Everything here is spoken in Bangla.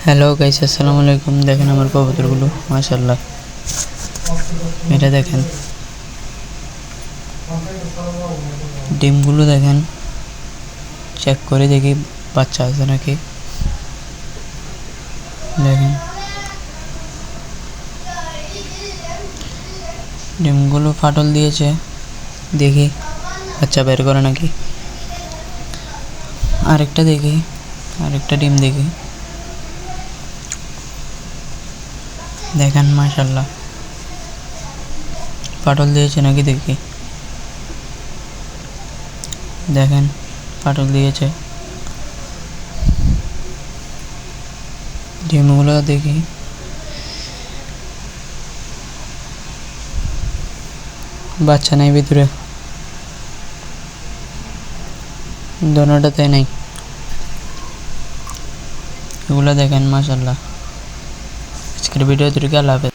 হ্যালো গাইস, আসসালামু আলাইকুম। দেখেন আমার কবুতরগুলো, মাশাআল্লাহ। এটা দেখেন, ডিমগুলো দেখেন, চেক করে দেখি বাচ্চা আছে নাকি। দেখেন ডিমগুলো ফাটল দিয়েছে, দেখি বাচ্চা বের করে নাকি। আরেকটা দেখি, আরেকটা ডিম দেখি। দেখেন মাশাআল্লাহ, ফাটল দিয়েছে নাকি দেখি। দেখেন ফাটল দিয়েছে, ডিমগুলো দেখি। বাচ্চা নাই ভিতরে, দোনোটাতে নাই। এগুলো দেখেন মাশাআল্লাহ। আজকের ভিডিও থেকে আল্লাহ হাফেজ।